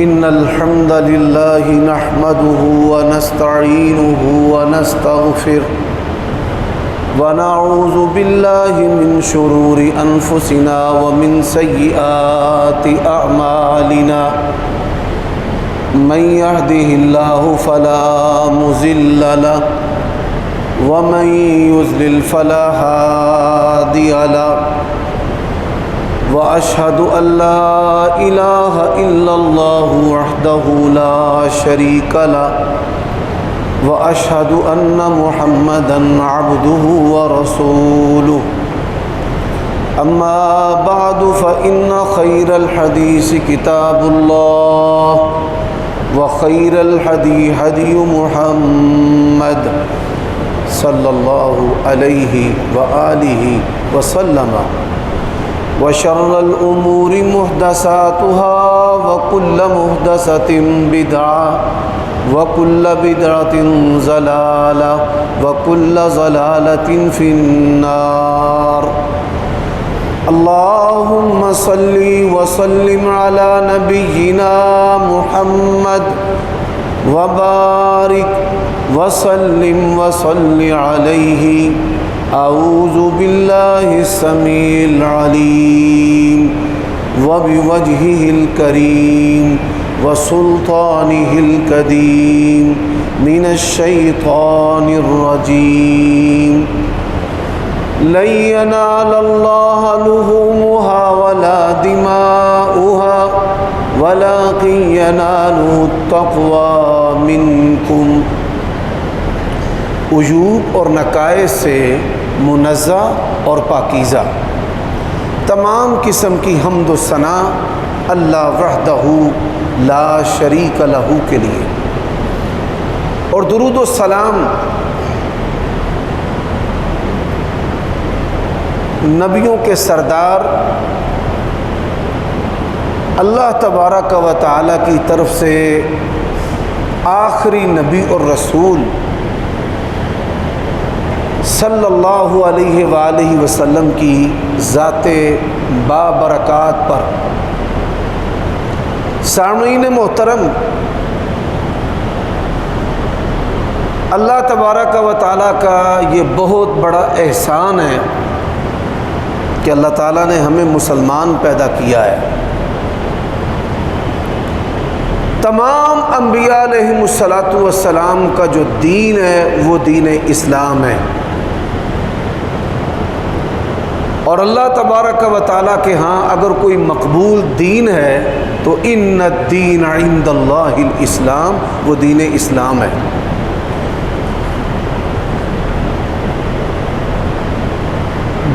إن الحمد لله نحمده ونستعينه ونستغفره ونعوذ بالله من شرور أنفسنا ومن سيئات أعمالنا من يهده الله فلا مضل له ومن يضلل فلا هادي له وأشهد أن لا إله إلا الله وحده لا شريك له وأشهد أن محمدًا عبده ورسوله أما بعد فإن خير الحديث كتاب الله وخير الهدي هدي محمد صلى الله عليه وآله وسلم وشر الأمور محدثاتها وكل محدثة بدعة وكل بدعة ضلالة وكل ضلالة في النار اللهم صل وسلم على نبينا محمد وبارك وسلم وصل عليه أعوذ بالله السميع العليم وبوجهه الكريم وسلطانه القديم من الشيطان الرجيم لن ينال الله لحومها ولا دماؤها ولكن يناله التقوى منكم عیوب اور نقائص سے منزہ اور پاکیزہ تمام قسم کی حمد و ثنا اللہ وحدہ لا شریک لہ کے لیے، اور درود و سلام نبیوں کے سردار اللہ تبارک و تعالی کی طرف سے آخری نبی اور رسول صلی اللہ علیہ وآلہ وسلم کی ذات بابرکات پر۔ سامعین محترم، اللہ تبارک و تعالیٰ کا یہ بہت بڑا احسان ہے کہ اللہ تعالیٰ نے ہمیں مسلمان پیدا کیا ہے۔ تمام انبیاء علیہم السلام کا جو دین ہے وہ دین اسلام ہے، اور اللہ تبارک و تعالیٰ کے ہاں اگر کوئی مقبول دین ہے تو ان الدین عند اللہ الاسلام، وہ دین اسلام ہے۔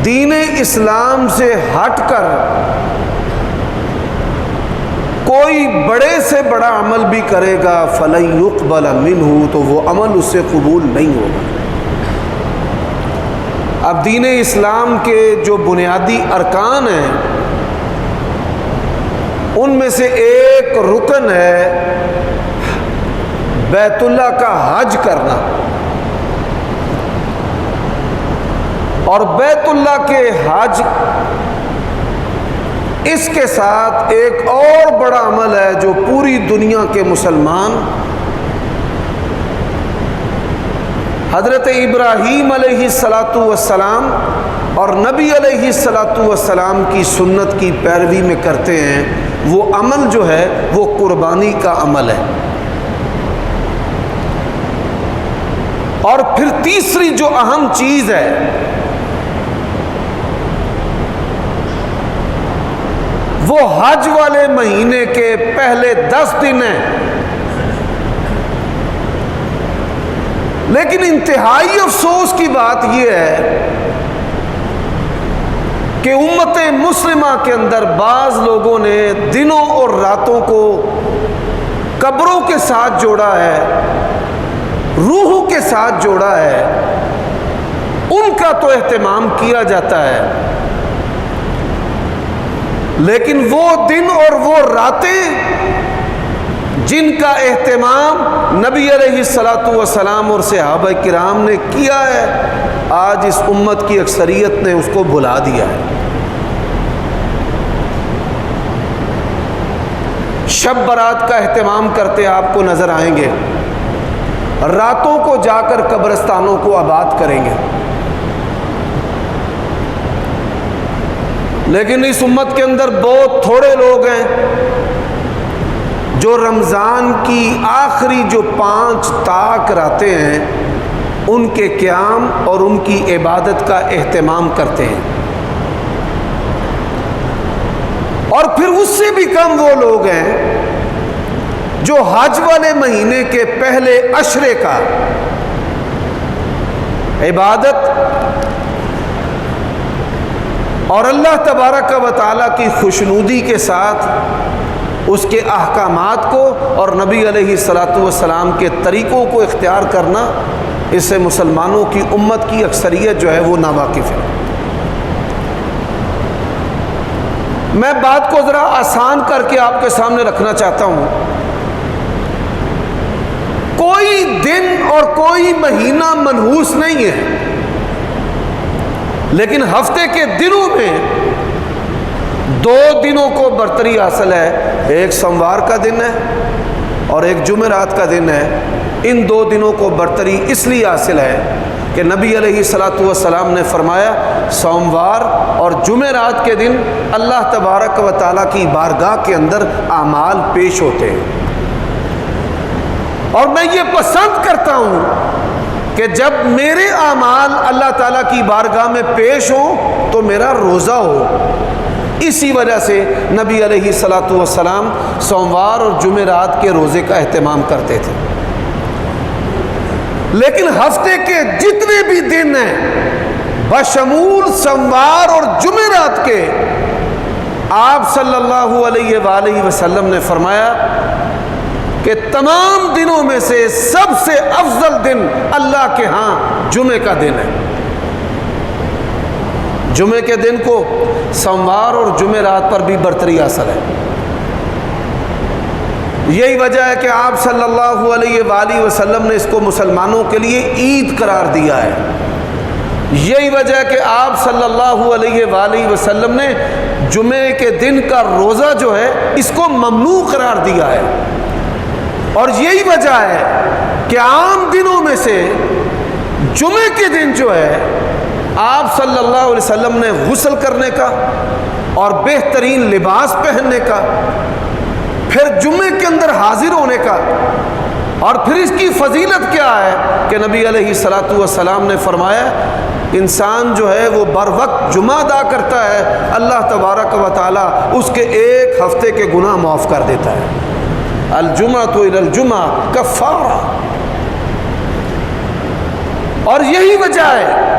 دین اسلام سے ہٹ کر کوئی بڑے سے بڑا عمل بھی کرے گا فَلَن يُقْبَلَ مِنْهُ، تو وہ عمل اس سے قبول نہیں ہوگا۔ اب دین اسلام کے جو بنیادی ارکان ہیں ان میں سے ایک رکن ہے بیت اللہ کا حج کرنا، اور بیت اللہ کے حج اس کے ساتھ ایک اور بڑا عمل ہے جو پوری دنیا کے مسلمان حضرت ابراہیم علیہ السلام اور نبی علیہ السلام کی سنت کی پیروی میں کرتے ہیں۔ وہ عمل جو ہے وہ قربانی کا عمل ہے۔ اور پھر تیسری جو اہم چیز ہے وہ حج والے مہینے کے پہلے 10 دن ہیں، لیکن انتہائی افسوس کی بات یہ ہے کہ امت مسلمہ کے اندر بعض لوگوں نے دنوں اور راتوں کو قبروں کے ساتھ جوڑا ہے، روحوں کے ساتھ جوڑا ہے۔ ان کا تو اہتمام کیا جاتا ہے، لیکن وہ دن اور وہ راتیں جن کا اہتمام نبی علیہ السلام اور صحابہ کرام نے کیا ہے، آج اس امت کی اکثریت نے اس کو بھلا دیا ہے۔ شب برات کا اہتمام کرتے آپ کو نظر آئیں گے، راتوں کو جا کر قبرستانوں کو آباد کریں گے۔ لیکن اس امت کے اندر بہت تھوڑے لوگ ہیں جو رمضان کی آخری جو 5 طاق راتیں ہیں ان کے قیام اور ان کی عبادت کا اہتمام کرتے ہیں، اور پھر اس سے بھی کم وہ لوگ ہیں جو حج والے مہینے کے پہلے عشرے کا عبادت اور اللہ تبارک و تعالیٰ کی خوشنودی کے ساتھ اس کے احکامات کو اور نبی علیہ الصلاۃ والسلام کے طریقوں کو اختیار کرنا، اس سے مسلمانوں کی امت کی اکثریت جو ہے وہ ناواقف ہے۔ میں بات کو ذرا آسان کر کے آپ کے سامنے رکھنا چاہتا ہوں۔ کوئی دن اور کوئی مہینہ منحوس نہیں ہے، لیکن ہفتے کے دنوں میں 2 دنوں کو برتری حاصل ہے، ایک سوموار کا دن ہے اور ایک جمعرات کا دن ہے۔ ان 2 دنوں کو برتری اس لیے حاصل ہے کہ نبی علیہ الصلاۃ والسلام نے فرمایا سوموار اور جمعرات کے دن اللہ تبارک و تعالیٰ کی بارگاہ کے اندر اعمال پیش ہوتے ہیں، اور میں یہ پسند کرتا ہوں کہ جب میرے اعمال اللہ تعالیٰ کی بارگاہ میں پیش ہوں تو میرا روزہ ہو۔ اسی وجہ سے نبی علیہ الصلاۃ والسلام سوموار اور جمعرات کے روزے کا اہتمام کرتے تھے۔ لیکن ہفتے کے جتنے بھی دن ہیں بشمول سوموار اور جمعرات کے، آپ صلی اللہ علیہ وآلہ وسلم نے فرمایا کہ تمام دنوں میں سے سب سے افضل دن اللہ کے ہاں جمعے کا دن ہے۔ جمعے کے دن کو سوموار اور جمعرات پر بھی برتری حاصل ہے۔ یہی وجہ ہے کہ آپ صلی اللہ علیہ وآلہ وسلم نے اس کو مسلمانوں کے لیے عید قرار دیا ہے۔ یہی وجہ ہے کہ آپ صلی اللہ علیہ وآلہ وسلم نے جمعے کے دن کا روزہ جو ہے اس کو ممنوع قرار دیا ہے، اور یہی وجہ ہے کہ عام دنوں میں سے جمعے کے دن جو ہے آپ صلی اللہ علیہ وسلم نے غسل کرنے کا اور بہترین لباس پہننے کا، پھر جمعے کے اندر حاضر ہونے کا، اور پھر اس کی فضیلت کیا ہے کہ نبی علیہ الصلاۃ والسلام نے فرمایا انسان جو ہے وہ بر وقت جمعہ ادا کرتا ہے، اللہ تبارک و تعالیٰ اس کے 1 ہفتے کے گناہ معاف کر دیتا ہے۔ الجمعۃ الی الجمعہ کفارہ۔ اور یہی وجہ ہے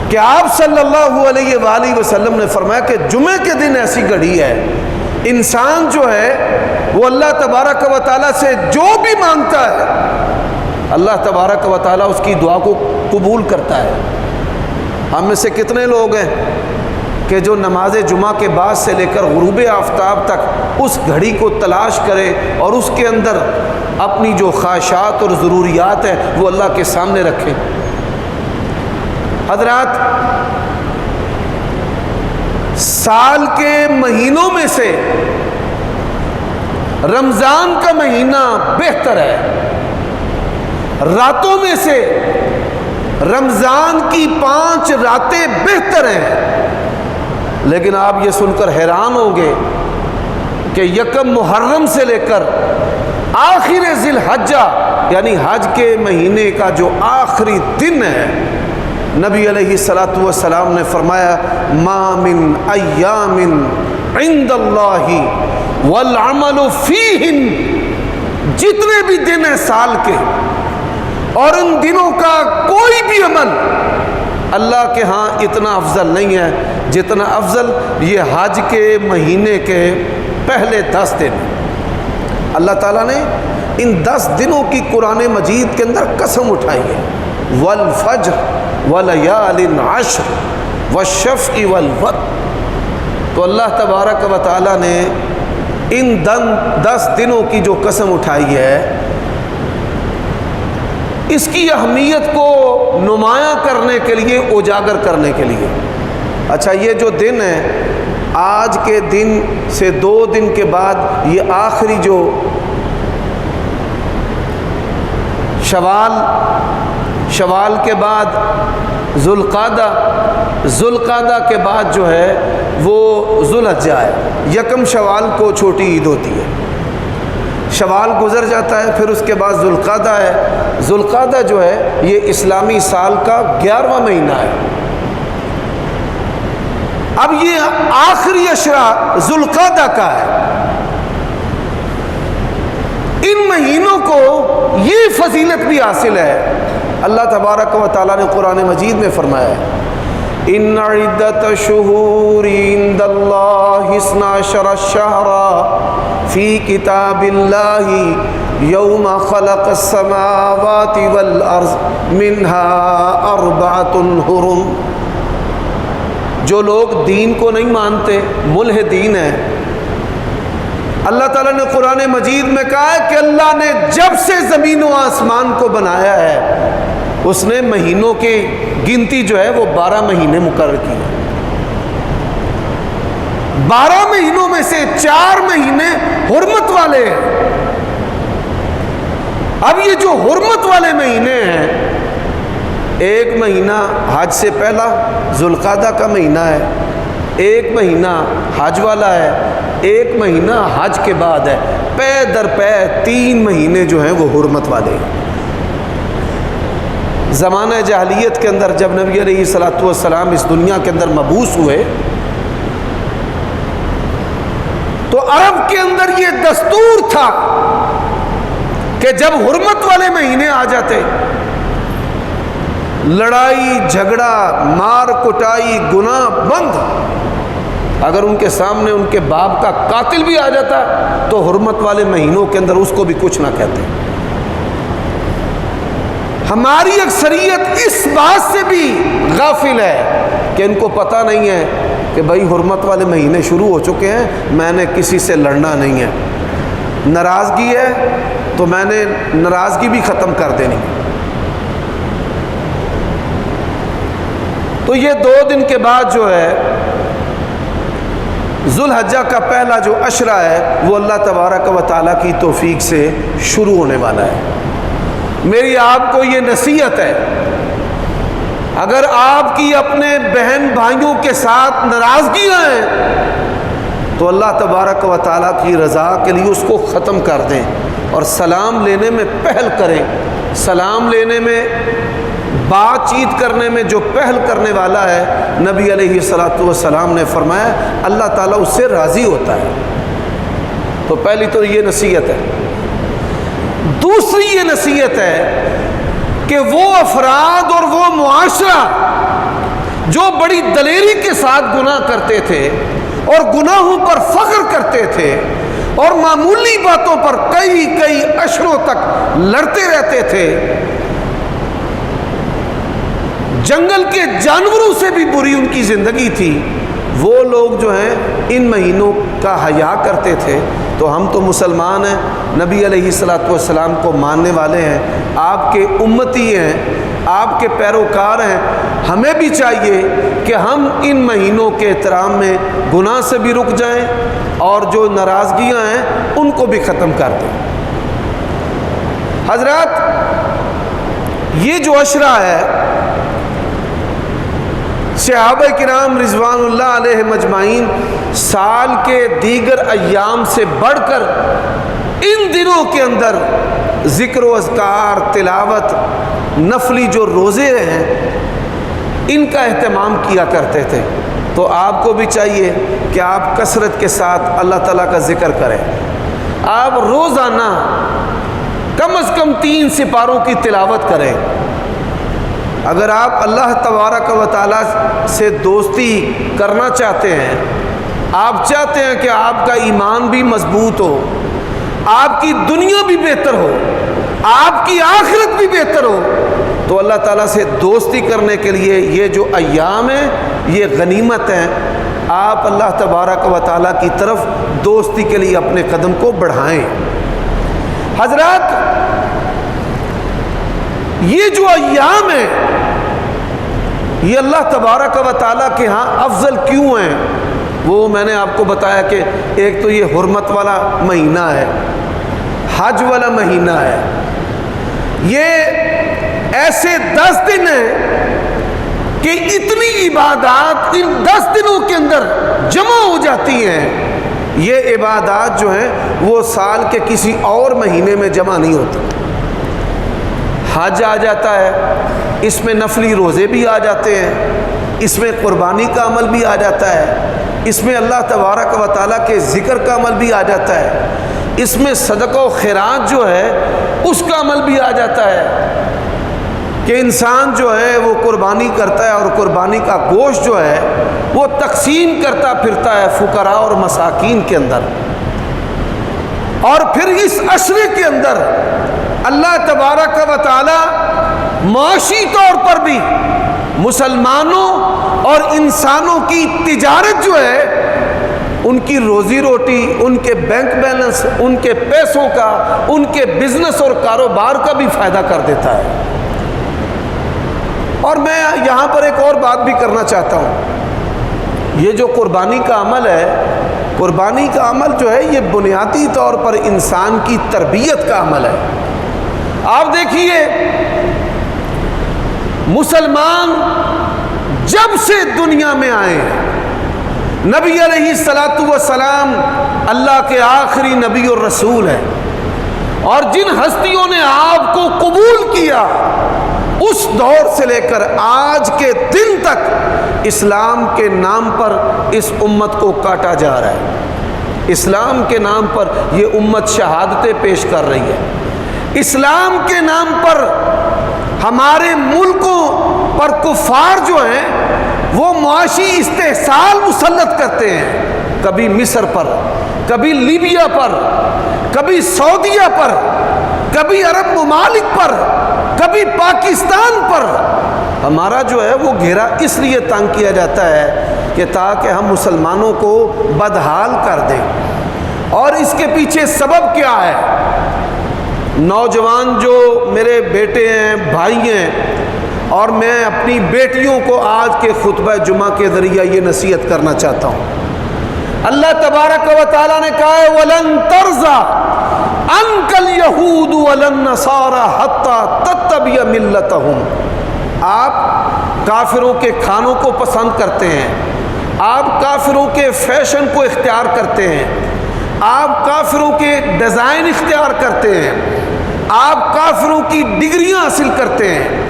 کہ آپ صلی اللہ علیہ وآلہ وسلم نے فرمایا کہ جمعے کے دن ایسی گھڑی ہے انسان جو ہے وہ اللہ تبارک و تعالیٰ سے جو بھی مانگتا ہے اللہ تبارک و تعالیٰ اس کی دعا کو قبول کرتا ہے۔ ہم میں سے کتنے لوگ ہیں کہ جو نماز جمعہ کے بعد سے لے کر غروب آفتاب تک اس گھڑی کو تلاش کرے اور اس کے اندر اپنی جو خواہشات اور ضروریات ہیں وہ اللہ کے سامنے رکھیں۔ حضرات، سال کے مہینوں میں سے رمضان کا مہینہ بہتر ہے، راتوں میں سے رمضان کی 5 راتیں بہتر ہیں، لیکن آپ یہ سن کر حیران ہوں گے کہ 1 محرم سے لے کر آخر ذی الحجہ یعنی حج کے مہینے کا جو آخری دن ہے، نبی علیہ الصلاۃ والسلام نے فرمایا ما من ایام عند اللہ والعمل فیہن، جتنے بھی دن ہیں سال کے اور ان دنوں کا کوئی بھی عمل اللہ کے ہاں اتنا افضل نہیں ہے جتنا افضل یہ حج کے مہینے کے پہلے 10 دن۔ اللہ تعالیٰ نے ان 10 دنوں کی قرآن مجید کے اندر قسم اٹھائی ہے، والفجر ولیال عشر والشفع والوتر۔ تو اللہ تبارک و تعالیٰ نے ان 10 دنوں کی جو قسم اٹھائی ہے اس کی اہمیت کو نمایاں کرنے کے لیے، اجاگر کرنے کے لیے۔ اچھا، یہ جو دن ہے آج کے دن سے 2 دن کے بعد یہ آخری جو شوال کے بعد ذوالقعدہ کے بعد جو ہے وہ ذوالحجہ ہے. 1 شوال کو چھوٹی عید ہوتی ہے. شوال گزر جاتا ہے، پھر اس کے بعد ذوالقعدہ ہے. ذوالقعدہ جو ہے یہ اسلامی سال کا 11واں مہینہ ہے. اب یہ آخری عشرہ ذوالقعدہ کا ہے. ان مہینوں کو یہ فضیلت بھی حاصل ہے. اللہ تبارک و تعالیٰ نے قرآن مجید میں فرمایا ہے ان عدت الشہور عند اللہ 12 شہرا فی کتاب اللہ یوم خلق السماوات والارض منها 4 حرم. جو لوگ دین کو نہیں مانتے، ملحدین ہیں، اللہ تعالیٰ نے قرآن مجید میں کہا ہے کہ اللہ نے جب سے زمین و آسمان کو بنایا ہے اس نے مہینوں کی گنتی جو ہے وہ 12 مہینے مقرر کی ہے. 12 مہینوں میں سے 4 مہینے حرمت والے ہیں. اب یہ جو حرمت والے مہینے ہیں، ایک مہینہ حج سے پہلا ذوالقعدہ کا مہینہ ہے، ایک مہینہ حج والا ہے، ایک مہینہ حج کے بعد ہے. پے در پے 3 مہینے جو ہیں وہ حرمت والے ہیں. زمانہ جاہلیت کے اندر جب نبی علیہ الصلوۃ والسلام اس دنیا کے اندر مبعوث ہوئے تو عرب کے اندر یہ دستور تھا کہ جب حرمت والے مہینے آ جاتے، لڑائی جھگڑا مار کٹائی گناہ بند. اگر ان کے سامنے ان کے باپ کا قاتل بھی آ جاتا تو حرمت والے مہینوں کے اندر اس کو بھی کچھ نہ کہتے. ہماری اکثریت اس بات سے بھی غافل ہے کہ ان کو پتہ نہیں ہے کہ بھائی حرمت والے مہینے شروع ہو چکے ہیں، میں نے کسی سے لڑنا نہیں ہے. ناراضگی ہے تو میں نے ناراضگی بھی ختم کر دینی. تو یہ 2 دن کے بعد جو ہے ذوالحجہ کا پہلا جو عشرہ ہے وہ اللہ تبارک و تعالیٰ کی توفیق سے شروع ہونے والا ہے. میری آپ کو یہ نصیحت ہے، اگر آپ کی اپنے بہن بھائیوں کے ساتھ ناراضگیاں ہیں تو اللہ تبارک و تعالیٰ کی رضا کے لیے اس کو ختم کر دیں اور سلام لینے میں پہل کریں. سلام لینے میں، بات چیت کرنے میں جو پہل کرنے والا ہے، نبی علیہ الصلوۃ والسلام نے فرمایا اللہ تعالیٰ اس سے راضی ہوتا ہے. تو پہلی تو یہ نصیحت ہے. دوسری یہ نصیحت ہے کہ وہ افراد اور وہ معاشرہ جو بڑی دلیری کے ساتھ گناہ کرتے تھے اور گناہوں پر فخر کرتے تھے اور معمولی باتوں پر کئی عشروں تک لڑتے رہتے تھے، جنگل کے جانوروں سے بھی بری ان کی زندگی تھی، وہ لوگ جو ہیں ان مہینوں کا حیا کرتے تھے. تو ہم تو مسلمان ہیں، نبی علیہ الصلوۃ والسلام کو ماننے والے ہیں، آپ کے امتی ہیں، آپ کے پیروکار ہیں. ہمیں بھی چاہیے کہ ہم ان مہینوں کے احترام میں گناہ سے بھی رک جائیں اور جو ناراضگیاں ہیں ان کو بھی ختم کر دیں. حضرات، یہ جو عشرہ ہے صحابہ کرام رضوان اللہ علیہ مجمعین سال کے دیگر ایام سے بڑھ کر ان دنوں کے اندر ذکر و اذکار، تلاوت، نفلی جو روزے ہیں ان کا اہتمام کیا کرتے تھے. تو آپ کو بھی چاہیے کہ آپ کثرت کے ساتھ اللہ تعالیٰ کا ذکر کریں. آپ روزانہ کم از کم 3 سپاروں کی تلاوت کریں. اگر آپ اللہ تبارک و تعالیٰ سے دوستی کرنا چاہتے ہیں، آپ چاہتے ہیں کہ آپ کا ایمان بھی مضبوط ہو، آپ کی دنیا بھی بہتر ہو، آپ کی آخرت بھی بہتر ہو، تو اللہ تعالیٰ سے دوستی کرنے کے لیے یہ جو ایام ہیں یہ غنیمت ہیں. آپ اللہ تبارک و تعالیٰ کی طرف دوستی کے لیے اپنے قدم کو بڑھائیں. حضرات، یہ جو ایام ہیں یہ اللہ تبارک و تعالیٰ کے ہاں افضل کیوں ہیں؟ وہ میں نے آپ کو بتایا کہ ایک تو یہ حرمت والا مہینہ ہے، حج والا مہینہ ہے، یہ ایسے 10 دن ہیں کہ اتنی عبادات ان 10 دنوں کے اندر جمع ہو جاتی ہیں، یہ عبادات جو ہیں وہ سال کے کسی اور مہینے میں جمع نہیں ہوتی۔ حج آ جاتا ہے، اس میں نفلی روزے بھی آ جاتے ہیں، اس میں قربانی کا عمل بھی آ جاتا ہے، اس میں اللہ تبارک و تعالیٰ کے ذکر کا عمل بھی آ جاتا ہے، اس میں صدقہ و خیرات جو ہے اس کا عمل بھی آ جاتا ہے کہ انسان جو ہے وہ قربانی کرتا ہے اور قربانی کا گوشت جو ہے وہ تقسیم کرتا پھرتا ہے فقراء اور مساکین کے اندر۔ اور پھر اس عشرے کے اندر اللہ تبارک و تعالی معاشی طور پر بھی مسلمانوں اور انسانوں کی تجارت جو ہے، ان کی روزی روٹی، ان کے بینک بیلنس، ان کے پیسوں کا، ان کے بزنس اور کاروبار کا بھی فائدہ کر دیتا ہے۔ اور میں یہاں پر ایک اور بات بھی کرنا چاہتا ہوں، یہ جو قربانی کا عمل ہے، قربانی کا عمل جو ہے یہ بنیادی طور پر انسان کی تربیت کا عمل ہے۔ آپ دیکھیے مسلمان جب سے دنیا میں آئے ہیں، نبی علیہ الصلاۃ والسلام اللہ کے آخری نبی اور رسول ہیں، اور جن ہستیوں نے آپ کو قبول کیا اس دور سے لے کر آج کے دن تک اسلام کے نام پر اس امت کو کاٹا جا رہا ہے۔ اسلام کے نام پر یہ امت شہادتیں پیش کر رہی ہے، اسلام کے نام پر ہمارے ملکوں پر کفار جو ہیں وہ معاشی استحصال مسلط کرتے ہیں، کبھی مصر پر، کبھی لیبیا پر، کبھی سعودیہ پر، کبھی عرب ممالک پر، کبھی پاکستان پر۔ ہمارا جو ہے وہ گھیرا اس لیے تنگ کیا جاتا ہے کہ تاکہ ہم مسلمانوں کو بدحال کر دیں۔ اور اس کے پیچھے سبب کیا ہے؟ نوجوان جو میرے بیٹے ہیں، بھائی ہیں، اور میں اپنی بیٹیوں کو آج کے خطبہ جمعہ کے ذریعہ یہ نصیحت کرنا چاہتا ہوں۔ اللہ تبارک و تعالیٰ نے کہا ہے وَلَن تَرْضَىٰ عَنْكَ الْيَهُودُ وَلَا النَّصَارَىٰ حَتَّىٰ تَتَّبِعَ مِلَّتَهُمْ۔ آپ کافروں کے کھانوں کو پسند کرتے ہیں، آپ کافروں کے فیشن کو اختیار کرتے ہیں، آپ کافروں کے ڈیزائن اختیار کرتے ہیں، آپ کافروں کی ڈگریاں حاصل کرتے ہیں،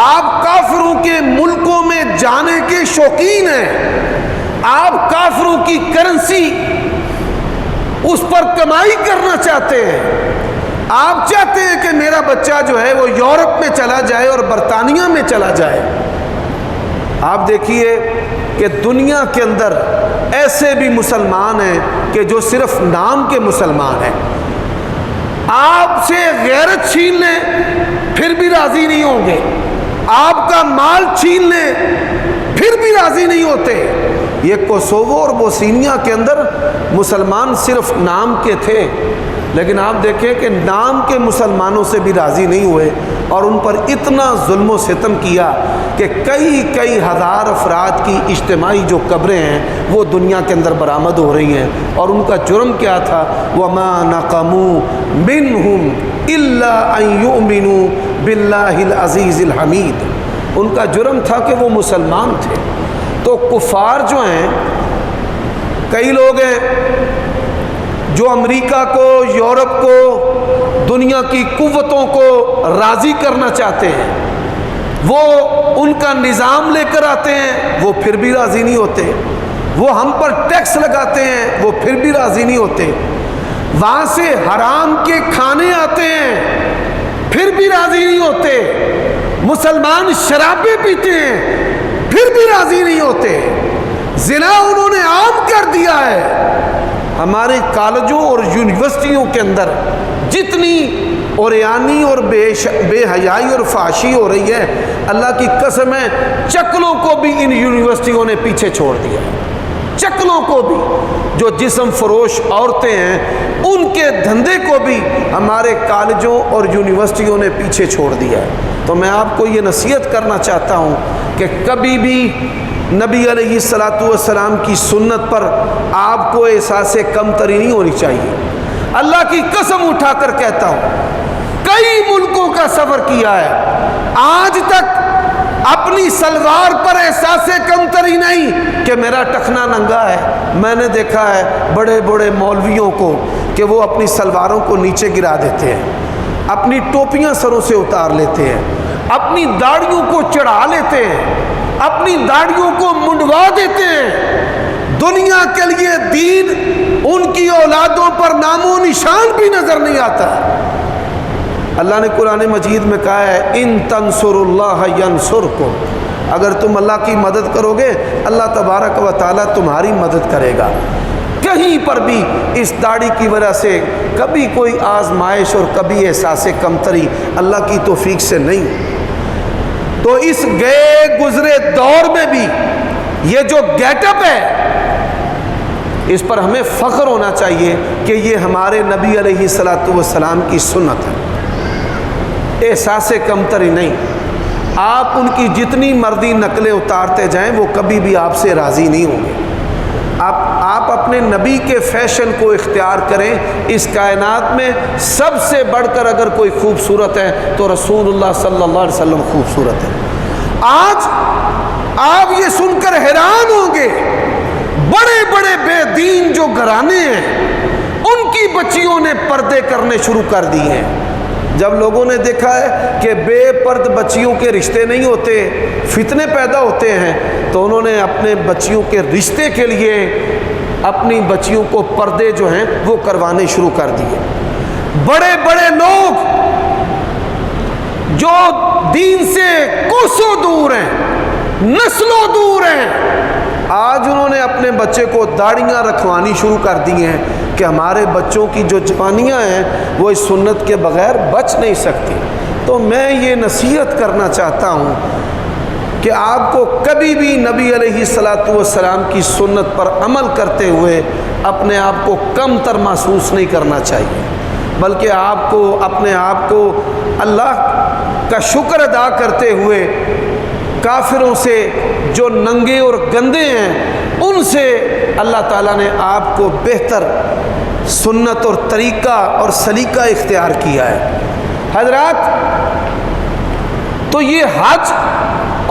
آپ کافروں کے ملکوں میں جانے کے شوقین ہیں، آپ کافروں کی کرنسی اس پر کمائی کرنا چاہتے ہیں، آپ چاہتے ہیں کہ میرا بچہ جو ہے وہ یورپ میں چلا جائے اور برطانیہ میں چلا جائے۔ آپ دیکھیے کہ دنیا کے اندر ایسے بھی مسلمان ہیں کہ جو صرف نام کے مسلمان ہیں، آپ سے غیرت چھین لیں پھر بھی راضی نہیں ہوں گے، آپ کا مال چھین لیں پھر بھی راضی نہیں ہوتے۔ یہ کوسوو اور بوسنیا کے اندر مسلمان صرف نام کے تھے، لیکن آپ دیکھیں کہ نام کے مسلمانوں سے بھی راضی نہیں ہوئے اور ان پر اتنا ظلم و ستم کیا کہ کئی ہزار افراد کی اجتماعی جو قبریں ہیں وہ دنیا کے اندر برآمد ہو رہی ہیں۔ اور ان کا جرم کیا تھا؟ وَمَا نَقَمُوا مِنْهُمْ إِلَّا أَن يُؤْمِنُوا بِاللَّهِ الْعَزِيزِ الْحَمِيدِ۔ ان کا جرم تھا کہ وہ مسلمان تھے۔ تو کفار جو ہیں، کئی لوگ ہیں جو امریکہ کو، یورپ کو، دنیا کی قوتوں کو راضی کرنا چاہتے ہیں، وہ ان کا نظام لے کر آتے ہیں، وہ پھر بھی راضی نہیں ہوتے، وہ ہم پر ٹیکس لگاتے ہیں، وہ پھر بھی راضی نہیں ہوتے، وہاں سے حرام کے کھانے آتے ہیں، پھر بھی راضی نہیں ہوتے، مسلمان شرابیں پیتے ہیں پھر بھی راضی نہیں ہوتے، زنا انہوں نے عام کر دیا ہے۔ ہمارے کالجوں اور یونیورسٹیوں کے اندر جتنی اوریانی اور بے حیائی اور فحاشی ہو رہی ہے، اللہ کی قسم ہے چکلوں کو بھی ان یونیورسٹیوں نے پیچھے چھوڑ دیا ہے۔ چکلوں کو بھی، جو جسم فروش عورتیں ہیں ان کے دھندے کو بھی ہمارے کالجوں اور یونیورسٹیوں نے پیچھے چھوڑ دیا ہے۔ تو میں آپ کو یہ نصیحت کرنا چاہتا ہوں کہ کبھی بھی نبی علیہ الصلوۃ والسلام کی سنت پر آپ کو احساس کمتری نہیں ہونی چاہیے۔ اللہ کی قسم اٹھا کر کہتا ہوں، کئی ملکوں کا سفر کیا ہے، آج تک اپنی سلوار پر احساس کمتری نہیں کہ میرا ٹخنا ننگا ہے۔ میں نے دیکھا ہے بڑے بڑے مولویوں کو کہ وہ اپنی سلواروں کو نیچے گرا دیتے ہیں، اپنی ٹوپیاں سروں سے اتار لیتے ہیں، اپنی داڑھیوں کو چڑھا لیتے ہیں، اپنی داڑھیوں کو منڈوا دیتے ہیں۔ دنیا کے لیے دین ان کی اولادوں پر نام و نشان بھی نظر نہیں آتا۔ اللہ نے قرآن مجید میں کہا ہے ان تنصروا اللہ ینصرکم، اگر تم اللہ کی مدد کرو گے اللہ تبارک و تعالیٰ تمہاری مدد کرے گا۔ کہیں پر بھی اس داڑھی کی وجہ سے کبھی کوئی آزمائش اور کبھی احساس کمتری اللہ کی توفیق سے نہیں۔ تو اس گئے گزرے دور میں بھی یہ جو گیٹ اپ ہے اس پر ہمیں فخر ہونا چاہیے کہ یہ ہمارے نبی علیہ الصلوۃ والسلام کی سنت ہے، احساس کمتری نہیں۔ آپ ان کی جتنی مرضی نقلیں اتارتے جائیں وہ کبھی بھی آپ سے راضی نہیں ہوں گے۔ آپ اپنے نبی کے فیشن کو اختیار کریں۔ اس کائنات میں سب سے بڑھ کر اگر کوئی خوبصورت ہے تو رسول اللہ صلی اللہ علیہ وسلم خوبصورت ہے۔ آج آپ یہ سن کر حیران ہوں گے، بڑے بڑے بے دین جو گھرانے ہیں ان کی بچیوں نے پردے کرنے شروع کر دیے ہیں۔ جب لوگوں نے دیکھا ہے کہ بے پرد بچیوں کے رشتے نہیں ہوتے، فتنے پیدا ہوتے ہیں، تو انہوں نے اپنے بچیوں کے رشتے کے لیے اپنی بچیوں کو پردے جو ہیں وہ کروانے شروع کر دیے۔ بڑے بڑے لوگ جو دین سے کوسوں دور ہیں، نسلوں دور ہیں، آج انہوں نے اپنے بچے کو داڑھیاں رکھوانی شروع کر دی ہیں کہ ہمارے بچوں کی جو جوانیاں ہیں وہ اس سنت کے بغیر بچ نہیں سکتی۔ تو میں یہ نصیحت کرنا چاہتا ہوں کہ آپ کو کبھی بھی نبی علیہ الصلوۃ والسلام کی سنت پر عمل کرتے ہوئے اپنے آپ کو کم تر محسوس نہیں کرنا چاہیے، بلکہ آپ کو اپنے آپ کو اللہ کا شکر ادا کرتے ہوئے کافروں سے جو ننگے اور گندے ہیں ان سے اللہ تعالیٰ نے آپ کو بہتر سنت اور طریقہ اور سلیقہ اختیار کیا ہے۔ حضرات، تو یہ حج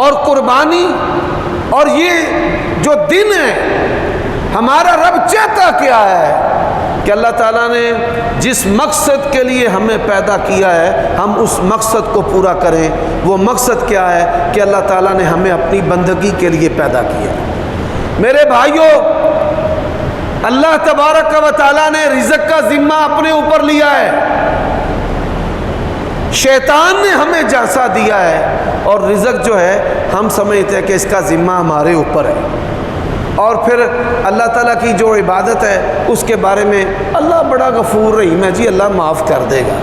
اور قربانی اور یہ جو دن ہے، ہمارا رب چاہتا کیا ہے کہ اللہ تعالیٰ نے جس مقصد کے لیے ہمیں پیدا کیا ہے ہم اس مقصد کو پورا کریں۔ وہ مقصد کیا ہے کہ اللہ تعالیٰ نے ہمیں اپنی بندگی کے لیے پیدا کیا ہے۔ میرے بھائیوں، اللہ تبارک و تعالیٰ نے رزق کا ذمہ اپنے اوپر لیا ہے، شیطان نے ہمیں جانسا دیا ہے، اور رزق جو ہے ہم سمجھتے ہیں کہ اس کا ذمہ ہمارے اوپر ہے، اور پھر اللہ تعالیٰ کی جو عبادت ہے اس کے بارے میں اللہ بڑا غفور رحیم ہے، جی اللہ معاف کر دے گا۔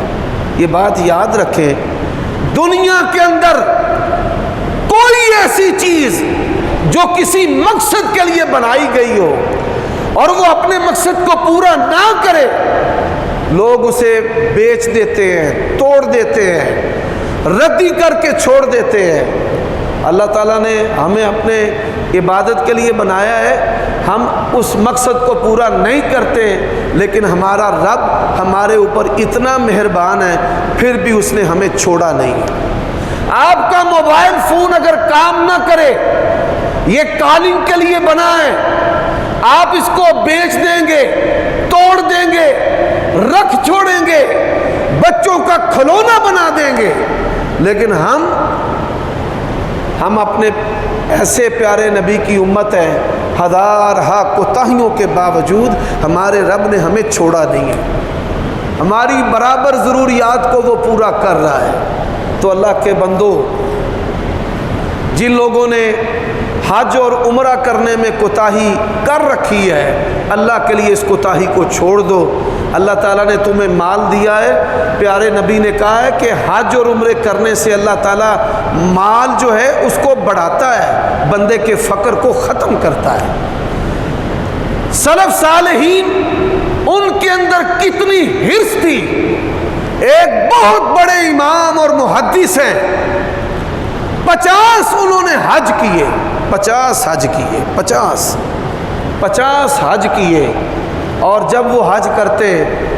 یہ بات یاد رکھیں، دنیا کے اندر کوئی ایسی چیز جو کسی مقصد کے لیے بنائی گئی ہو اور وہ اپنے مقصد کو پورا نہ کرے، لوگ اسے بیچ دیتے ہیں، توڑ دیتے ہیں، ردی کر کے چھوڑ دیتے ہیں۔ اللہ تعالیٰ نے ہمیں اپنے عبادت کے لیے بنایا ہے، ہم اس مقصد کو پورا نہیں کرتے، لیکن ہمارا رب ہمارے اوپر اتنا مہربان ہے پھر بھی اس نے ہمیں چھوڑا نہیں۔ آپ کا موبائل فون اگر کام نہ کرے، یہ کالنگ کے لیے بنا ہے، آپ اس کو بیچ دیں گے، توڑ دیں گے، رکھ چھوڑیں گے، بچوں کا کھلونا بنا دیں گے، لیکن ہم اپنے ایسے پیارے نبی کی امت ہیں، ہزارہا کوتاہیوں کے باوجود ہمارے رب نے ہمیں چھوڑا نہیں ہے، ہماری برابر ضروریات کو وہ پورا کر رہا ہے۔ تو اللہ کے بندو، جن لوگوں نے حج اور عمرہ کرنے میں کوتاہی کر رکھی ہے، اللہ کے لیے اس کوتاہی کو چھوڑ دو۔ اللہ تعالیٰ نے تمہیں مال دیا ہے، پیارے نبی نے کہا ہے کہ حج اور عمرے کرنے سے اللہ تعالیٰ مال جو ہے اس کو بڑھاتا ہے، بندے کے فقر کو ختم کرتا ہے۔ سلف صالحین، ان کے اندر کتنی حرص تھی۔ ایک بہت بڑے امام اور محدث ہیں، 50 انہوں نے حج کیے، 50 حج کیے، 50 حج کیے، اور جب وہ حج کرتے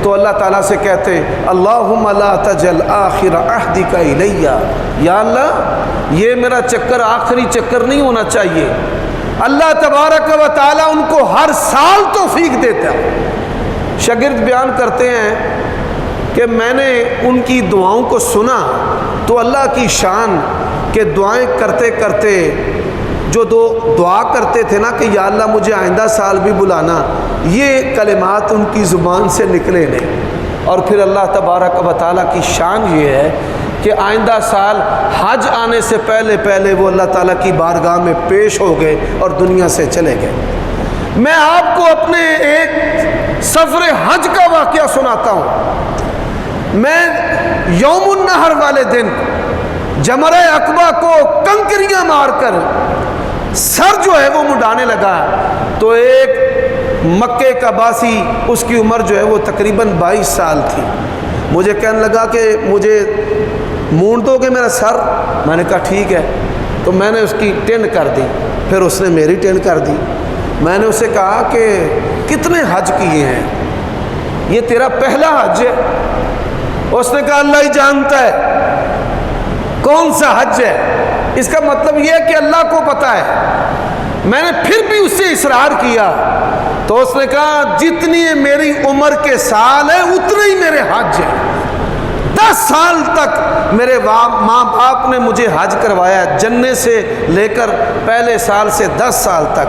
تو اللہ تعالیٰ سے کہتے اللہم لا تجل آخر عہدک الیہ، یا اللہ یہ میرا چکر آخری چکر نہیں ہونا چاہیے۔ اللہ تبارک و تعالیٰ ان کو ہر سال توفیق دیتا۔ شاگرد بیان کرتے ہیں کہ میں نے ان کی دعاؤں کو سنا تو اللہ کی شان کہ دعائیں کرتے کرتے جو دعا کرتے تھے نا کہ یا اللہ مجھے آئندہ سال بھی بلانا، یہ کلمات ان کی زبان سے نکلے نہیں، اور پھر اللہ تبارک و تعالیٰ کی شان یہ ہے کہ آئندہ سال حج آنے سے پہلے وہ اللہ تعالیٰ کی بارگاہ میں پیش ہو گئے اور دنیا سے چلے گئے۔ میں آپ کو اپنے ایک سفر حج کا واقعہ سناتا ہوں۔ میں یوم النحر والے دن جمرہ عقبہ کو کنکریاں مار کر سر جو ہے وہ مڈانے لگا تو ایک مکے کا باسی، اس کی عمر جو ہے وہ تقریباً 22 سال تھی، مجھے کہنے لگا کہ مجھے مونڈ دو گے میرا سر؟ میں نے کہا ٹھیک ہے، تو میں نے اس کی ٹینڈ کر دی، پھر اس نے میری ٹینڈ کر دی۔ میں نے اسے کہا کہ کتنے حج کیے ہیں؟ یہ تیرا پہلا حج ہے؟ اس نے کہا اللہ ہی جانتا ہے کون سا حج ہے۔ اس کا مطلب یہ ہے کہ اللہ کو پتہ ہے۔ میں نے پھر بھی اس سے اصرار کیا تو اس نے کہا جتنی میری عمر کے سال ہیں اتنے ہی میرے حج ہیں۔ 10 سال تک میرے ماں باپ نے مجھے حج کروایا، جننے سے لے کر پہلے سال سے 10 سال تک،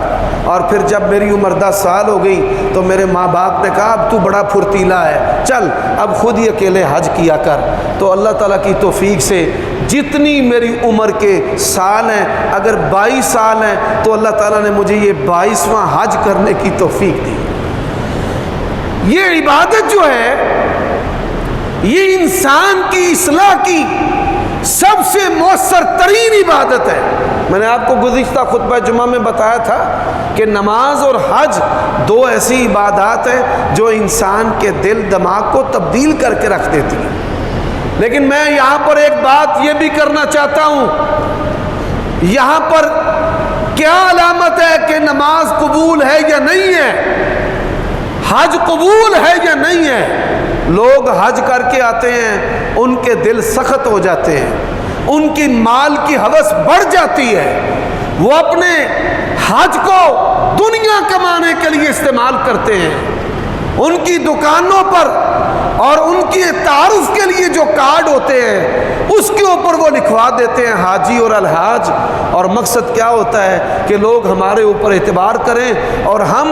اور پھر جب میری عمر 10 سال ہو گئی تو میرے ماں باپ نے کہا اب تو بڑا پھرتیلا ہے، چل اب خود ہی اکیلے حج کیا کر۔ تو اللہ تعالیٰ کی توفیق سے جتنی میری عمر کے سال ہیں، اگر 22 سال ہیں تو اللہ تعالیٰ نے مجھے یہ 22واں حج کرنے کی توفیق دی۔ یہ عبادت جو ہے یہ انسان کی اصلاح کی سب سے مؤثر ترین عبادت ہے۔ میں نے آپ کو گزشتہ خطبہ جمعہ میں بتایا تھا کہ نماز اور حج 2 ایسی عبادات ہیں جو انسان کے دل دماغ کو تبدیل کر کے رکھ دیتی ہیں۔ لیکن میں یہاں پر ایک بات یہ بھی کرنا چاہتا ہوں، یہاں پر کیا علامت ہے کہ نماز قبول ہے یا نہیں ہے، حج قبول ہے یا نہیں ہے؟ لوگ حج کر کے آتے ہیں، ان کے دل سخت ہو جاتے ہیں، ان کی مال کی ہوس بڑھ جاتی ہے، وہ اپنے حج کو دنیا کمانے کے لیے استعمال کرتے ہیں۔ ان کی دکانوں پر اور ان کی تعارف کے لیے جو کارڈ ہوتے ہیں اس کے اوپر وہ لکھوا دیتے ہیں حاجی اور الحاج، اور مقصد کیا ہوتا ہے کہ لوگ ہمارے اوپر اعتبار کریں اور ہم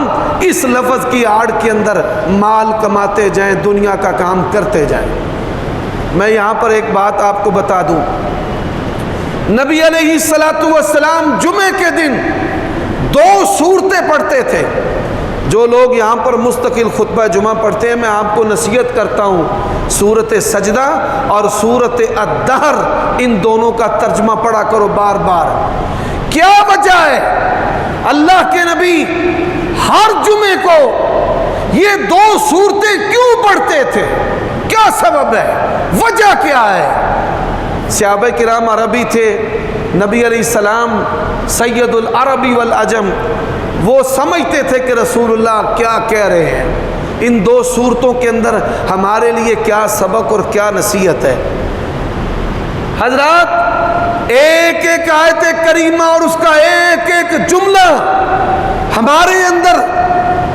اس لفظ کی آڑ کے اندر مال کماتے جائیں، دنیا کا کام کرتے جائیں۔ میں یہاں پر ایک بات آپ کو بتا دوں، نبی علیہ السلام جمعے کے دن 2 سورتیں پڑھتے تھے۔ جو لوگ یہاں پر مستقل خطبہ جمعہ پڑھتے ہیں میں آپ کو نصیحت کرتا ہوں، سورت سجدہ اور سورت الدہر ان دونوں کا ترجمہ پڑھا کرو بار بار۔ کیا وجہ ہے اللہ کے نبی ہر جمعے کو یہ 2 سورتیں کیوں پڑھتے تھے؟ کیا سبب ہے؟ وجہ کیا ہے؟ صحابہ کرام عربی تھے، نبی علیہ السلام سید العربی والعجم، وہ سمجھتے تھے کہ رسول اللہ کیا کہہ رہے ہیں، ان 2 صورتوں کے اندر ہمارے لیے کیا سبق اور کیا نصیحت ہے۔ حضرات ایک ایک آیت کریمہ اور اس کا ایک ایک جملہ ہمارے اندر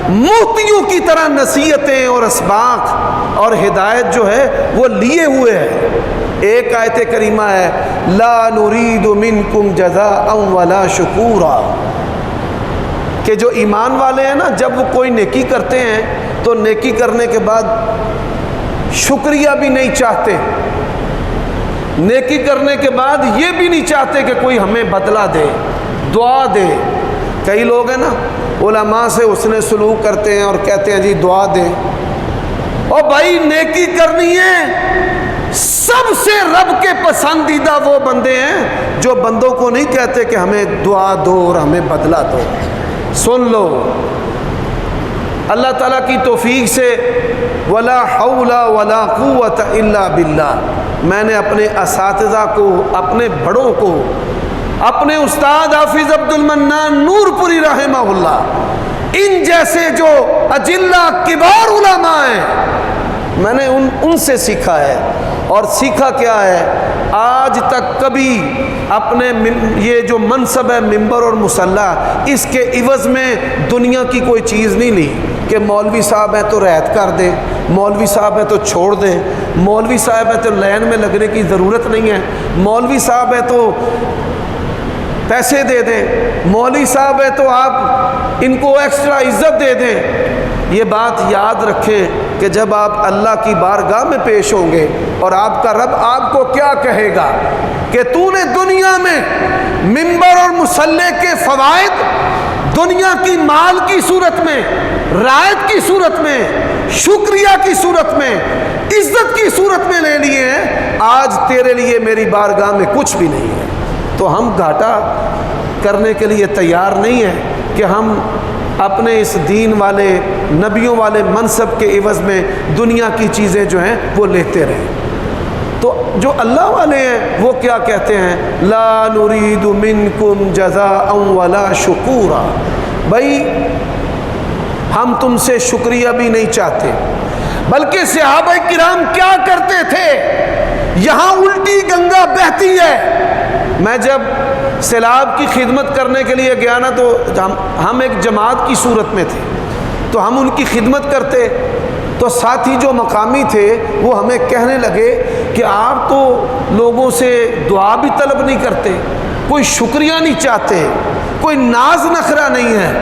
موتیوں کی طرح نصیحتیں اور اسباق اور ہدایت جو ہے وہ لیے ہوئے ہیں۔ ایک آیت کریمہ ہے لا نرید منکم جزاء ولا شکورا، کہ جو ایمان والے ہیں نا جب وہ کوئی نیکی کرتے ہیں تو نیکی کرنے کے بعد شکریہ بھی نہیں چاہتے، نیکی کرنے کے بعد یہ بھی نہیں چاہتے کہ کوئی ہمیں بدلہ دے، دعا دے۔ کئی لوگ ہیں نا علماء سے حسن سلوک کرتے ہیں اور کہتے ہیں جی دعا دے، اور بھائی نیکی کرنی ہے، سب سے رب کے پسندیدہ وہ بندے ہیں جو بندوں کو نہیں کہتے کہ ہمیں دعا دو اور ہمیں بدلہ دو۔ سن لو، اللہ تعالیٰ کی توفیق سے ولا حول ولا قوت الا باللہ، میں نے اپنے اساتذہ کو، اپنے بڑوں کو، اپنے استاد حافظ عبد المنان نور پوری رحمہ اللہ، ان جیسے جو اجلہ کبار علماء ہیں، میں نے ان سے سیکھا ہے۔ اور سیکھا کیا ہے؟ آج تک کبھی اپنے یہ جو منصب ہے منبر اور مصلح، اس کے عوض میں دنیا کی کوئی چیز نہیں لی کہ مولوی صاحب ہیں تو رعایت کر دیں، مولوی صاحب ہیں تو چھوڑ دیں، مولوی صاحب ہیں تو لائن میں لگنے کی ضرورت نہیں ہے، مولوی صاحب ہیں تو پیسے دے دیں، مولوی صاحب ہے تو آپ ان کو ایکسٹرا عزت دے دیں۔ یہ بات یاد رکھیں کہ جب آپ اللہ کی بارگاہ میں پیش ہوں گے اور آپ کا رب آپ کو کیا کہے گا کہ تو نے دنیا میں منبر اور مصلی کے فوائد دنیا کی مال کی صورت میں، رعایت کی صورت میں، شکریہ کی صورت میں، عزت کی صورت میں لے لیے ہیں، آج تیرے لیے میری بارگاہ میں کچھ بھی نہیں ہے۔ تو ہم گھاٹا کرنے کے لیے تیار نہیں ہیں کہ ہم اپنے اس دین والے نبیوں والے منصب کے عوض میں دنیا کی چیزیں جو ہیں وہ لیتے رہیں۔ تو جو اللہ والے ہیں وہ کیا کہتے ہیں؟ لا نرید منکم جزاء ولا شکورا، بھائی ہم تم سے شکریہ بھی نہیں چاہتے۔ بلکہ صحابہ کرام کیا کرتے تھے؟ یہاں الٹی گنگا بہتی ہے۔ میں جب سیلاب کی خدمت کرنے کے لیے گیا نا، تو ہم ایک جماعت کی صورت میں تھے، تو ہم ان کی خدمت کرتے، تو ساتھی جو مقامی تھے وہ ہمیں کہنے لگے کہ آپ تو لوگوں سے دعا بھی طلب نہیں کرتے، کوئی شکریہ نہیں چاہتے، کوئی ناز نخرہ نہیں ہے۔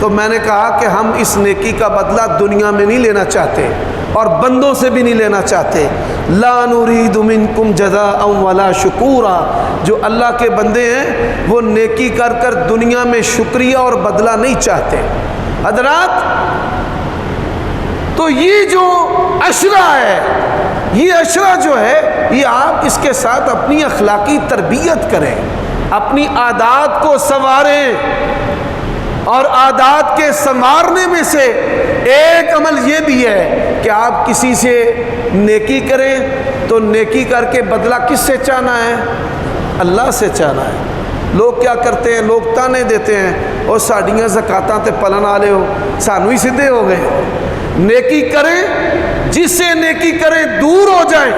تو میں نے کہا کہ ہم اس نیکی کا بدلہ دنیا میں نہیں لینا چاہتے اور بندوں سے بھی نہیں لینا چاہتے۔ لا نرید منکم جزاء ولا شکورا، جو اللہ کے بندے ہیں وہ نیکی کر کر دنیا میں شکریہ اور بدلہ نہیں چاہتے۔ حضرات، تو یہ جو عشرہ ہے، یہ عشرہ جو ہے، یہ آپ اس کے ساتھ اپنی اخلاقی تربیت کریں، اپنی عادات کو سنواریں، اور عادات کے سنوارنے میں سے ایک عمل یہ بھی ہے کہ آپ کسی سے نیکی کریں تو نیکی کر کے بدلہ کس سے چاہنا ہے؟ اللہ سے چاہنا ہے۔ لوگ کیا کرتے ہیں؟ لوگ تانے دیتے ہیں، اور ساڑیاں زکاتاں تے پلن آلے ہو، سانو ہی سدھے ہو گئے۔ نیکی کریں، جس سے نیکی کریں دور ہو جائیں،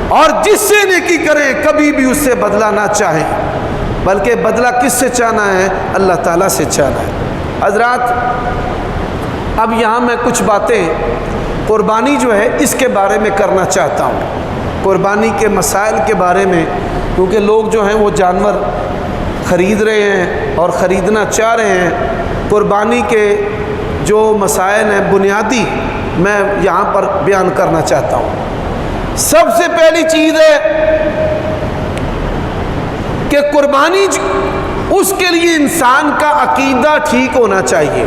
اور جس سے نیکی کریں کبھی بھی اس سے بدلہ نہ چاہیں، بلکہ بدلہ کس سے چاہنا ہے؟ اللہ تعالیٰ سے چاہنا ہے۔ حضرات، اب یہاں میں کچھ باتیں قربانی جو ہے اس کے بارے میں کرنا چاہتا ہوں، قربانی کے مسائل کے بارے میں، کیونکہ لوگ جو ہیں وہ جانور خرید رہے ہیں اور خریدنا چاہ رہے ہیں۔ قربانی کے جو مسائل ہیں بنیادی میں یہاں پر بیان کرنا چاہتا ہوں۔ سب سے پہلی چیز ہے کہ قربانی اس کے لیے انسان کا عقیدہ ٹھیک ہونا چاہیے۔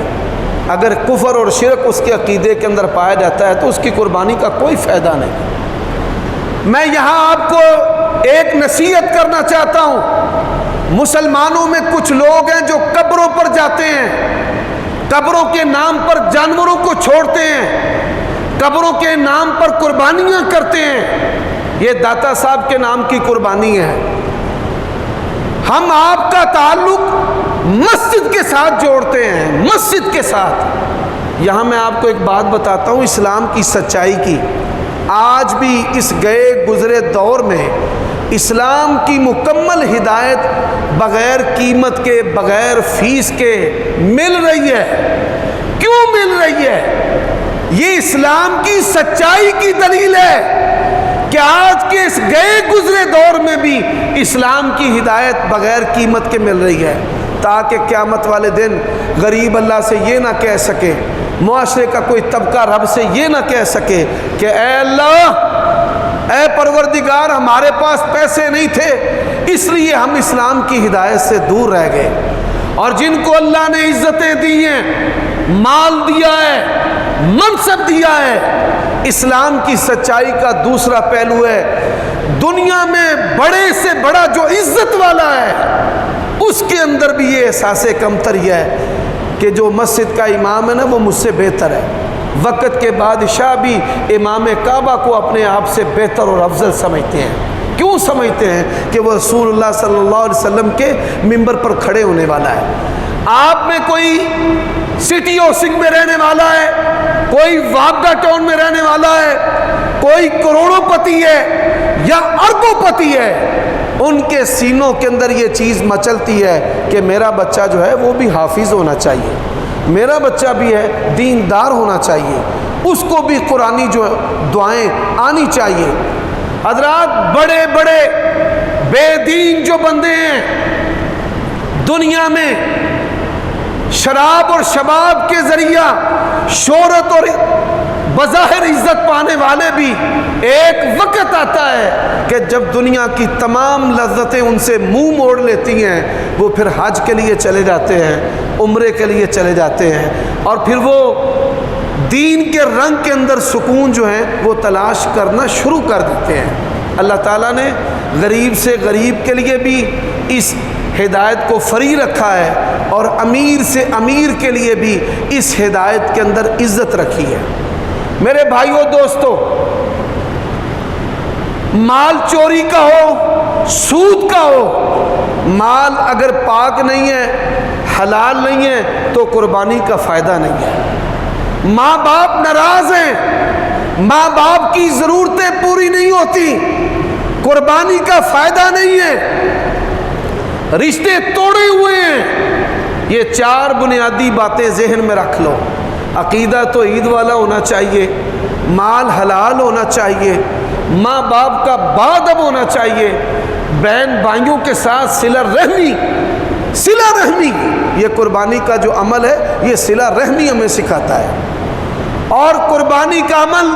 اگر کفر اور شرک اس کے عقیدے کے اندر پایا جاتا ہے تو اس کی قربانی کا کوئی فائدہ نہیں۔ میں یہاں آپ کو ایک نصیحت کرنا چاہتا ہوں۔ مسلمانوں میں کچھ لوگ ہیں جو قبروں پر جاتے ہیں، قبروں کے نام پر جانوروں کو چھوڑتے ہیں، قبروں کے نام پر قربانیاں کرتے ہیں۔ یہ داتا صاحب کے نام کی قربانی ہے۔ ہم آپ کا تعلق مسجد کے ساتھ جوڑتے ہیں، مسجد کے ساتھ۔ یہاں میں آپ کو ایک بات بتاتا ہوں اسلام کی سچائی کی۔ آج بھی اس گئے گزرے دور میں اسلام کی مکمل ہدایت بغیر قیمت کے، بغیر فیس کے مل رہی ہے۔ کیوں مل رہی ہے؟ یہ اسلام کی سچائی کی دلیل ہے کہ آج کے اس گئے گزرے دور میں بھی اسلام کی ہدایت بغیر قیمت کے مل رہی ہے، تاکہ قیامت والے دن غریب اللہ سے یہ نہ کہہ سکے، معاشرے کا کوئی طبقہ رب سے یہ نہ کہہ سکے کہ اے اللہ، اے پروردگار، ہمارے پاس پیسے نہیں تھے اس لیے ہم اسلام کی ہدایت سے دور رہ گئے۔ اور جن کو اللہ نے عزتیں دی ہیں، مال دیا ہے، منصب دیا ہے، اسلام کی سچائی کا دوسرا پہلو ہے، دنیا میں بڑے سے بڑا جو عزت والا ہے اس کے اندر بھی یہ احساس کمتری ہے کہ جو مسجد کا امام ہے نا وہ مجھ سے بہتر ہے۔ وقت کے بادشاہ بھی امام کعبہ کو اپنے آپ سے بہتر اور افضل سمجھتے ہیں۔ کیوں سمجھتے ہیں کہ وہ رسول اللہ صلی اللہ علیہ وسلم کے منبر پر کھڑے ہونے والا ہے؟ آپ میں کوئی سٹی ہاؤسنگ میں رہنے والا ہے، کوئی وابڈا ٹاؤن میں رہنے والا ہے، کوئی کروڑوں پتی ہے یا اربوں پتی ہے، ان کے سینوں کے اندر یہ چیز مچلتی ہے کہ میرا بچہ جو ہے وہ بھی حافظ ہونا چاہیے، میرا بچہ بھی ہے دیندار ہونا چاہیے، اس کو بھی قرآنی جو دعائیں آنی چاہیے۔ حضرات، بڑے بڑے بے دین جو بندے ہیں دنیا میں، شراب اور شباب کے ذریعہ شہرت اور بظاہر عزت پانے والے بھی، ایک وقت آتا ہے کہ جب دنیا کی تمام لذتیں ان سے منہ موڑ لیتی ہیں، وہ پھر حج کے لیے چلے جاتے ہیں، عمرے کے لیے چلے جاتے ہیں، اور پھر وہ دین کے رنگ کے اندر سکون جو ہے وہ تلاش کرنا شروع کر دیتے ہیں۔ اللہ تعالیٰ نے غریب سے غریب کے لیے بھی اس ہدایت کو فری رکھا ہے، اور امیر سے امیر کے لیے بھی اس ہدایت کے اندر عزت رکھی ہے۔ میرے بھائیوں دوستو، مال چوری کا ہو، سود کا ہو، مال اگر پاک نہیں ہے، حلال نہیں ہے، تو قربانی کا فائدہ نہیں ہے۔ ماں باپ ناراض ہیں، ماں باپ کی ضرورتیں پوری نہیں ہوتی، قربانی کا فائدہ نہیں ہے، رشتے توڑے ہوئے ہیں۔ یہ چار بنیادی باتیں ذہن میں رکھ لو۔ عقیدہ تو عید والا ہونا چاہیے، مال حلال ہونا چاہیے، ماں باپ کا بادب ہونا چاہیے، بہن بھائیوں کے ساتھ صلہ رحمی، یہ قربانی کا جو عمل ہے یہ صلہ رحمی ہمیں سکھاتا ہے، اور قربانی کا عمل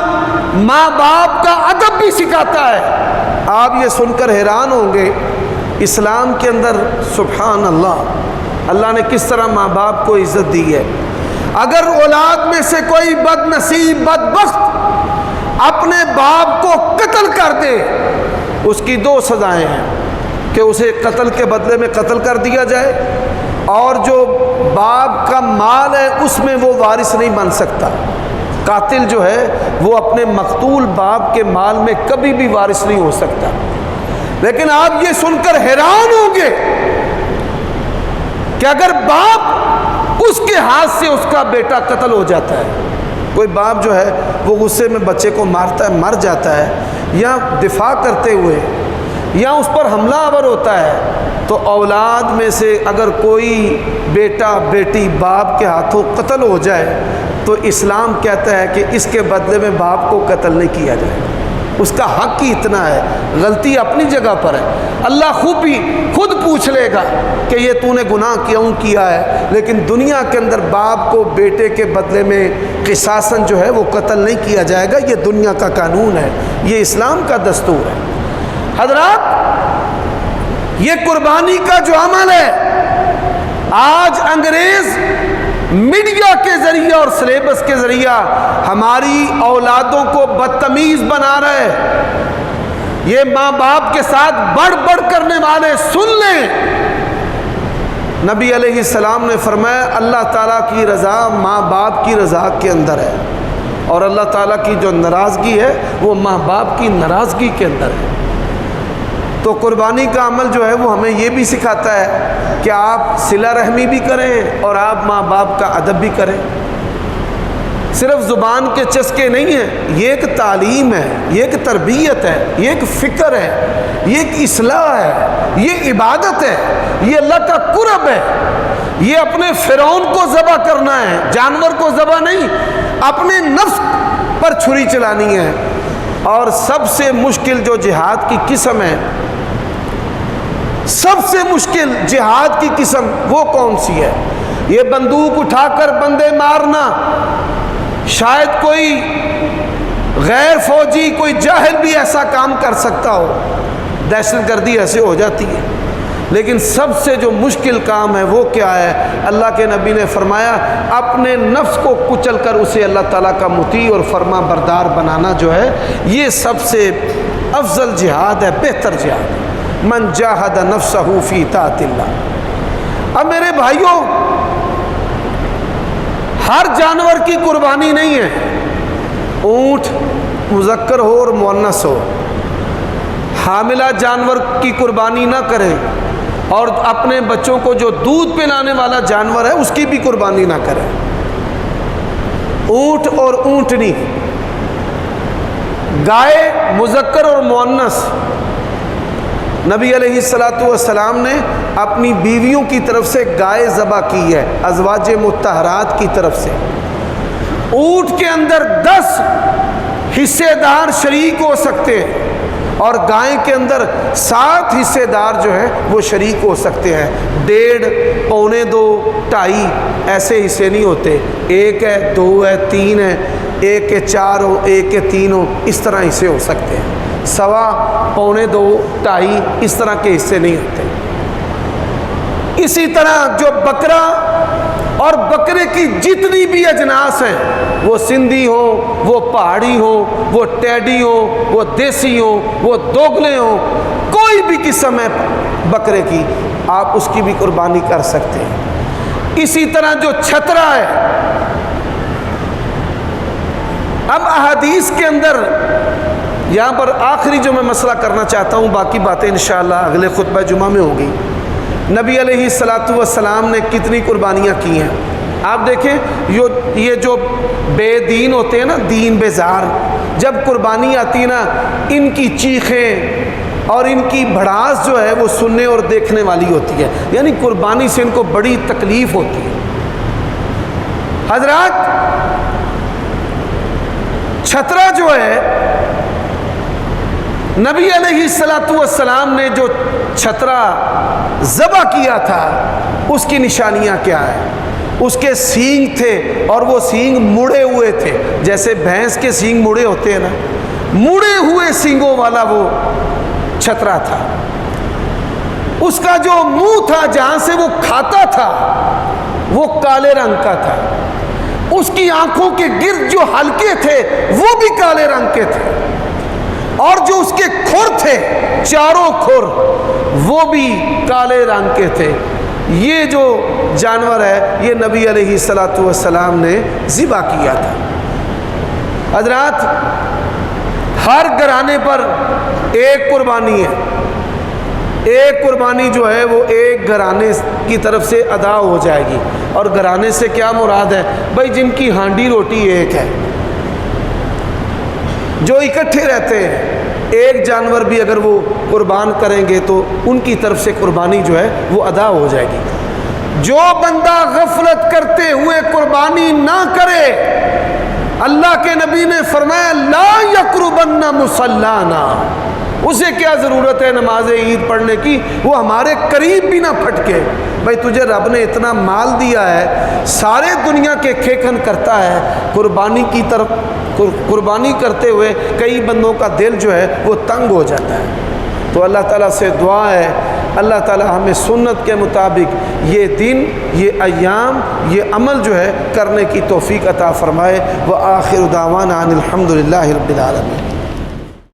ماں باپ کا ادب بھی سکھاتا ہے۔ آپ یہ سن کر حیران ہوں گے، اسلام کے اندر سبحان اللہ نے کس طرح ماں باپ کو عزت دی ہے۔ اگر اولاد میں سے کوئی بد نصیب بدبخت اپنے باپ کو قتل کر دے، اس کی دو سزائیں ہیں، کہ اسے قتل کے بدلے میں قتل کر دیا جائے، اور جو باپ کا مال ہے اس میں وہ وارث نہیں بن سکتا۔ قاتل جو ہے وہ اپنے مقتول باپ کے مال میں کبھی بھی وارث نہیں ہو سکتا۔ لیکن آپ یہ سن کر حیران ہوں گے کہ اگر باپ اس کے ہاتھ سے اس کا بیٹا قتل ہو جاتا ہے، کوئی باپ جو ہے وہ غصے میں بچے کو مارتا ہے، مر جاتا ہے، یا دفاع کرتے ہوئے یا اس پر حملہ آور ہوتا ہے، تو اولاد میں سے اگر کوئی بیٹا بیٹی باپ کے ہاتھوں قتل ہو جائے تو اسلام کہتا ہے کہ اس کے بدلے میں باپ کو قتل نہیں کیا جائے، اس کا حق ہی اتنا ہے، غلطی اپنی جگہ پر ہے، اللہ خود پوچھ لے گا کہ یہ تو نے گناہ کیوں کیا ہے، لیکن دنیا کے اندر باپ کو بیٹے کے بدلے میں قصاصاً جو ہے وہ قتل نہیں کیا جائے گا، یہ دنیا کا قانون ہے، یہ اسلام کا دستور ہے۔ حضرات، یہ قربانی کا جو عمل ہے، آج انگریز میڈیا کے ذریعے اور سلیبس کے ذریعہ ہماری اولادوں کو بدتمیز بنا رہے۔ یہ ماں باپ کے ساتھ بڑھ کرنے والے سن لیں، نبی علیہ السلام نے فرمایا اللہ تعالیٰ کی رضا ماں باپ کی رضا کے اندر ہے، اور اللہ تعالیٰ کی جو ناراضگی ہے وہ ماں باپ کی ناراضگی کے اندر ہے۔ تو قربانی کا عمل جو ہے وہ ہمیں یہ بھی سکھاتا ہے کہ آپ صلہ رحمی بھی کریں اور آپ ماں باپ کا ادب بھی کریں۔ صرف زبان کے چسکے نہیں ہیں، یہ ایک تعلیم ہے، یہ ایک تربیت ہے، یہ ایک فکر ہے، یہ ایک اصلاح ہے، یہ عبادت ہے، یہ اللہ کا قرب ہے۔ یہ اپنے فرعون کو ذبح کرنا ہے، جانور کو ذبح نہیں، اپنے نفس پر چھری چلانی ہے۔ اور سب سے مشکل جو جہاد کی قسم ہے، سب سے مشکل جہاد کی قسم وہ کون سی ہے؟ یہ بندوق اٹھا کر بندے مارنا۔ شاید کوئی غیر فوجی، کوئی جاہل بھی ایسا کام کر سکتا ہو، دہشت گردی ایسے ہو جاتی ہے، لیکن سب سے جو مشکل کام ہے وہ کیا ہے؟ اللہ کے نبی نے فرمایا اپنے نفس کو کچل کر اسے اللہ تعالیٰ کا مطیع اور فرما بردار بنانا جو ہے، یہ سب سے افضل جہاد ہے، بہتر جہاد ہے۔ من جاہد نفسہ فی طاعت اللہ۔ اب میرے بھائیوں، ہر جانور کی قربانی نہیں ہے، اونٹ مذکر ہو اور مؤنث ہو، حاملہ جانور کی قربانی نہ کرے، اور اپنے بچوں کو جو دودھ پلانے والا جانور ہے اس کی بھی قربانی نہ کرے۔ اونٹ اور اونٹنی، گائے مذکر اور مؤنث، نبی علیہ السلام نے اپنی بیویوں کی طرف سے گائے ذبح کی ہے، ازواج مطہرات کی طرف سے۔ اونٹ کے اندر 10 حصے دار شریک ہو سکتے ہیں، اور گائے کے اندر 7 حصے دار جو ہیں وہ شریک ہو سکتے ہیں۔ 1.5، 1.25، 2.5 ایسے حصے نہیں ہوتے، 1 ہے، 2 ہے، 3 ہے، 1 کے 4 ہو، 1 کے 3 ہو، اس طرح حصے ہو سکتے ہیں۔ 1.25، 2.5، 2.5 اس طرح کے حصے نہیں ہوتے۔ اسی طرح جو بکرا اور بکرے کی جتنی بھی اجناس ہیں، وہ سندھی ہو، وہ پہاڑی ہو، وہ ٹیڈی ہو، وہ دیسی ہو، وہ دوگلے ہو، کوئی بھی قسم ہے بکرے کی، آپ اس کی بھی قربانی کر سکتے ہیں۔ اسی طرح جو چھترا ہے، اب احادیث کے اندر یہاں پر آخری جو میں مسئلہ کرنا چاہتا ہوں، باقی باتیں انشاءاللہ اگلے خطبہ جمعہ میں ہوگی۔ نبی علیہ السلام نے کتنی قربانیاں کی ہیں، آپ دیکھیں یہ جو بے دین ہوتے ہیں نا، دین بیزار، جب قربانی آتی ہے نا، ان کی چیخیں اور ان کی بھڑاس جو ہے وہ سننے اور دیکھنے والی ہوتی ہے، یعنی قربانی سے ان کو بڑی تکلیف ہوتی ہے۔ حضرات، چھترا جو ہے، نبی علیہ السلام نے جو چھترا ذبح کیا تھا، اس کی نشانیاں کیا ہیں؟ اس کے سینگ تھے، اور وہ سینگ مڑے ہوئے تھے، جیسے بھینس کے سینگ مڑے ہوتے ہیں نا، مڑے ہوئے سینگوں والا وہ چھترا تھا۔ اس کا جو منہ تھا، جہاں سے وہ کھاتا تھا، وہ کالے رنگ کا تھا۔ اس کی آنکھوں کے گرد جو حلقے تھے وہ بھی کالے رنگ کے تھے، اور جو اس کے کھر تھے، چاروں کھر، وہ بھی کالے رنگ کے تھے۔ یہ جو جانور ہے، یہ نبی علیہ السلام نے ذبح کیا تھا۔ حضرات، ہر گھرانے پر ایک قربانی ہے، ایک قربانی جو ہے وہ ایک گھرانے کی طرف سے ادا ہو جائے گی۔ اور گھرانے سے کیا مراد ہے؟ بھائی جن کی ہانڈی روٹی ایک ہے، جو اکٹھے رہتے ہیں، ایک جانور بھی اگر وہ قربان کریں گے تو ان کی طرف سے قربانی جو ہے وہ ادا ہو جائے گی۔ جو بندہ غفلت کرتے ہوئے قربانی نہ کرے، اللہ کے نبی نے فرمایا لا یقربن مصلانا، اسے کیا ضرورت ہے نماز عید پڑھنے کی، وہ ہمارے قریب بھی نہ پھٹکے۔ بھائی تجھے رب نے اتنا مال دیا ہے، سارے دنیا کے کھیکن کرتا ہے، قربانی کی طرف قربانی کرتے ہوئے کئی بندوں کا دل جو ہے وہ تنگ ہو جاتا ہے۔ تو اللہ تعالیٰ سے دعا ہے، اللہ تعالیٰ ہمیں سنت کے مطابق یہ دن، یہ ایام، یہ عمل جو ہے کرنے کی توفیق عطا فرمائے۔ وآخر دعوانا ان الحمد للہ رب العالمین۔